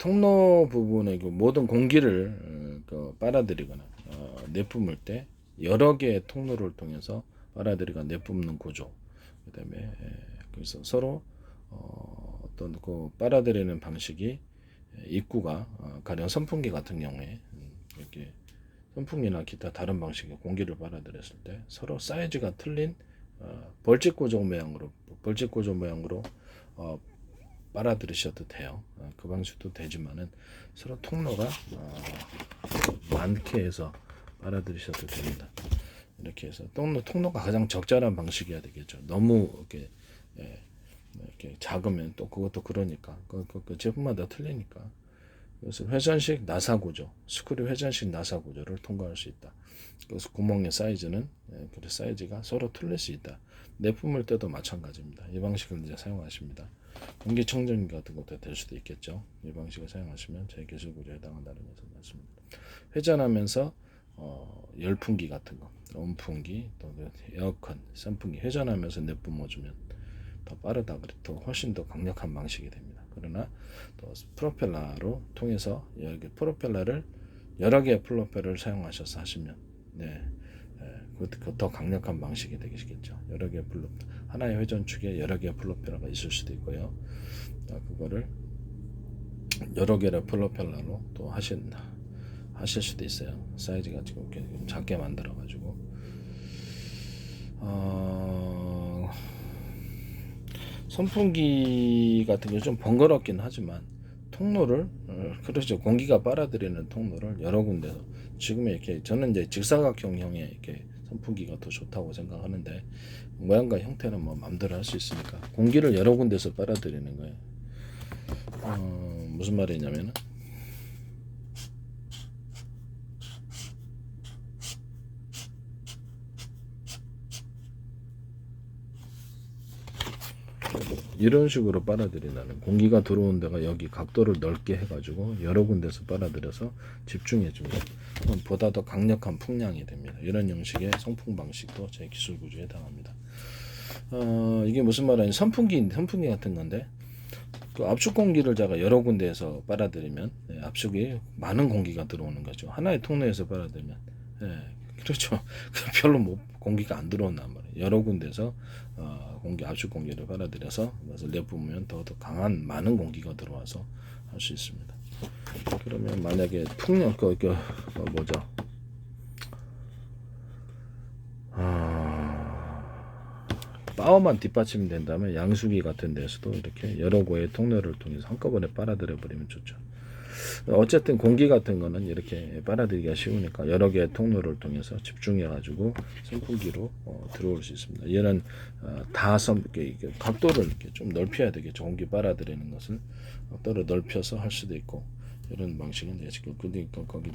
통로 부분에 그 모든 공기를 빨아들이거나 내뿜을 때 여러 개의 통로를 통해서 빨아들이거나 내뿜는 구조. 그다음에 그래서 서로 어떤 그 빨아들이는 방식이 입구가 가령 선풍기 같은 경우에 이렇게 선풍기나 기타 다른 방식의 공기를 빨아들였을 때 서로 사이즈가 틀린 벌집 구조 모양으로 빨아들이셔도 돼요. 그 방식도 되지만은 서로 통로가 많게 해서 빨아들이셔도 됩니다. 이렇게 해서 통로가 가장 적절한 방식이어야 되겠죠. 너무 이렇게 작으면 또 그것도 그러니까 그 제품마다 틀리니까. 그래서 회전식 나사 구조, 스크류 회전식 나사 구조를 통과할 수 있다. 그래서 구멍의 사이즈는 그 사이즈가 서로 틀릴 수 있다. 내뿜을 때도 마찬가지입니다. 이 방식을 이제 사용하십니다. 공기청정기 같은 것도 될 수도 있겠죠. 이 방식을 사용하시면 제 기술 구조에 해당한다는 것을 말씀드립니다. 회전하면서 열풍기 같은 거, 온풍기, 또 에어컨, 선풍기 회전하면서 내뿜어주면 더 빠르다, 더 훨씬 더 강력한 방식이 됩니다. 그러나 또 프로펠러로 통해서 여러 개의 프로펠러를 사용하셔서 하시면 더 강력한 방식이 되겠죠. 여러 개의 하나의 회전축에 여러 개의 프로펠러가 있을 수도 있고요. 그거를 여러 개의 프로펠러로 또 하실 수도 있어요. 사이즈가 지금 작게 만들어 가지고 선풍기 같은 게 좀 번거롭긴 하지만 통로를 그렇죠. 공기가 빨아들이는 통로를 여러 군데서 지금 이렇게 저는 이제 직사각형형의 이렇게 선풍기가 더 좋다고 생각하는데 모양과 형태는 뭐 마음대로 할 수 있으니까 공기를 여러 군데서 빨아들이는 거예요. 무슨 말이냐면은 이런 식으로 빨아들인다는 공기가 들어온 데가 여기 각도를 넓게 해가지고 여러 군데서 빨아들여서 집중해 줍니다. 보다 더 강력한 풍량이 됩니다. 이런 형식의 송풍 방식도 제 기술 구조에 해당합니다. 이게 무슨 말이냐 선풍기 같은 건데 그 압축 공기를 제가 여러 군데에서 빨아들이면 압축이 많은 공기가 들어오는 거죠. 하나의 통로에서 빨아들이면 그렇죠. 별로 공기가 안 들어온단 말이에요. 여러 군데서 압축 공기를 빨아들여서 그것을 내뿜으면 더 강한 많은 공기가 들어와서 할 수 있습니다. 그러면 만약에 풍력 뭐죠? 파워만 뒷받침이 된다면 양수기 같은 데서도 이렇게 여러 개의 통로를 통해서 한꺼번에 빨아들여 버리면 좋죠. 어쨌든 공기 같은 거는 이렇게 빨아들이기가 쉬우니까 여러 개의 통로를 통해서 집중해 가지고 선풍기로 들어올 수 있습니다. 얘는 각도를 이렇게 좀 넓혀야 되겠죠. 공기 빨아들이는 것을 각도를 넓혀서 할 수도 있고 이런 방식은 이제 지금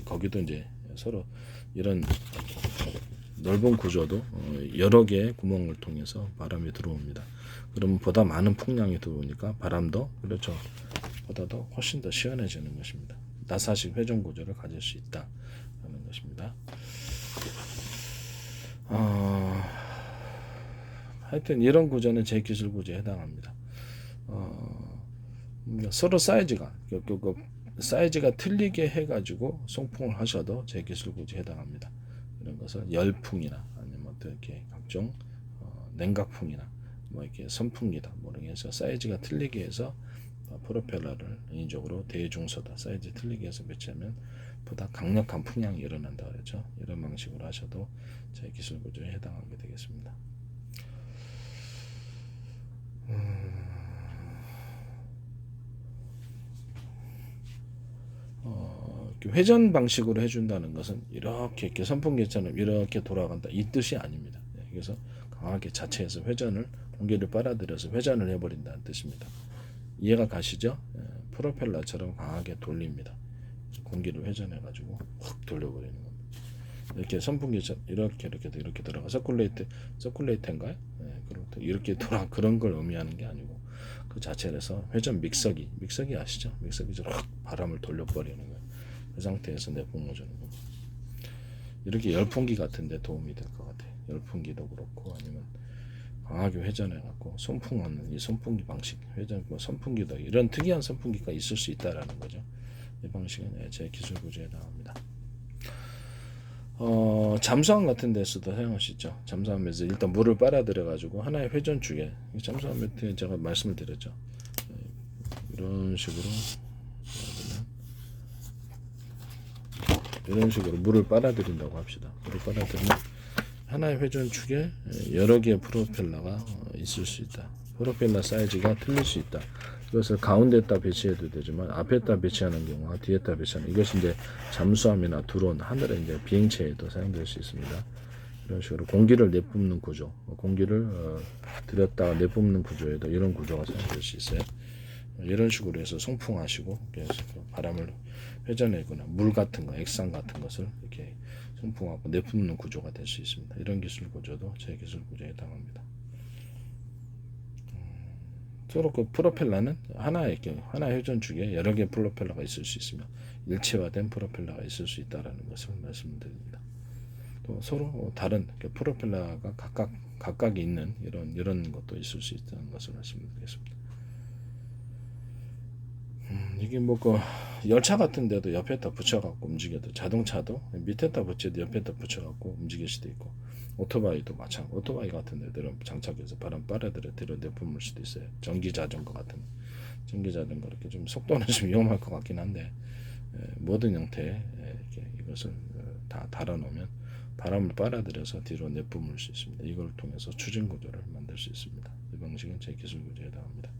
거기도 이제 서로 이런 넓은 구조도 여러 개의 구멍을 통해서 바람이 들어옵니다. 그러면 보다 많은 풍량이 들어오니까 바람도 그렇죠. 보다도 훨씬 더 시원해지는 것입니다. 나사식 회전 구조를 가질 수 있다는 것입니다. 하여튼 이런 구조는 제 기술 구조에 해당합니다. 서로 사이즈가 틀리게 해가지고 송풍을 하셔도 제 기술 구조에 해당합니다. 이런 것을 열풍이나 아니면 또 이렇게 각종 냉각풍이나 뭐 이렇게 선풍기다 뭐 이런 해서 사이즈가 틀리게 해서 프로펠러를 인위적으로 대중소다 사이즈 틀리게 해서 배치하면 보다 강력한 풍량이 일어난다 그랬죠. 이런 방식으로 하셔도 제 기술 구조에 해당하게 되겠습니다. 회전 방식으로 해준다는 것은 이렇게 선풍기처럼 이렇게 돌아간다 이 뜻이 아닙니다. 그래서 강하게 자체에서 공기를 빨아들여서 회전을 해버린다는 뜻입니다. 이해가 가시죠? 프로펠러처럼 강하게 돌립니다. 공기를 회전해가지고 확 돌려버리는 겁니다. 이렇게 선풍기처럼 이렇게 들어가 서큘레이터인가요? 이렇게 그런 걸 의미하는 게 아니고 그 자체에서 회전 믹서기 아시죠? 믹서기처럼 확 바람을 돌려버리는 거예요. 그 상태에서 내뿜어주는 겁니다. 이렇게 열풍기 같은데 도움이 될 것 같아요. 열풍기도 그렇고 아니면 강하게 회전해갖고 선풍하는 이 선풍기 방식, 선풍기도 이런 특이한 선풍기가 있을 수 있다라는 거죠. 이 방식은 제 기술 구조에 해당합니다. 잠수함 같은 데서도 사용할 수 있죠. 잠수함에서 일단 물을 빨아들여 가지고 하나의 회전축에, 잠수함 같은 제가 말씀을 드렸죠. 이런 식으로 물을 빨아들인다고 합시다. 물을 빨아들이면 하나의 회전축에 여러 개의 프로펠러가 있을 수 있다. 프로펠러 사이즈가 틀릴 수 있다. 이것을 가운데에다 배치해도 되지만 앞에다 배치하는 경우와 뒤에다 배치하는, 이것이 이제 잠수함이나 드론, 하늘의 이제 비행체에도 사용될 수 있습니다. 이런 식으로 공기를 내뿜는 구조, 공기를 들였다가 내뿜는 구조에도 이런 구조가 사용될 수 있어요. 이런 식으로 해서 송풍하시고 바람을 회전해거나 물 같은 거, 액상 같은 것을 이렇게 송풍하고 내뿜는 구조가 될 수 있습니다. 이런 기술 구조도 제 기술 구조에 해당합니다. 서로 그 프로펠러는 하나의 회전축에 여러 개의 프로펠러가 있을 수 있으며 일체화된 프로펠러가 있을 수 있다라는 것을 말씀드립니다. 또 서로 다른 프로펠러가 각각이 있는 이런 것도 있을 수 있다는 것을 말씀드리겠습니다. 이게 그 열차 같은 데도 옆에다 붙여갖고 움직여도, 자동차도 밑에다 붙여도 옆에다 붙여갖고 움직일 수도 있고, 오토바이도 마찬가지. 오토바이 같은 데들은 장착해서 바람 빨아들여 내뿜을 수도 있어요. 전기 자전거 이렇게 좀 속도는 좀 위험할 것 같긴 한데, 모든 형태의 이렇게 이것을 다 달아놓으면 바람을 빨아들여서 뒤로 내뿜을 수 있습니다. 이걸 통해서 추진 구조를 만들 수 있습니다. 이 방식은 제 기술 구조에 해당합니다.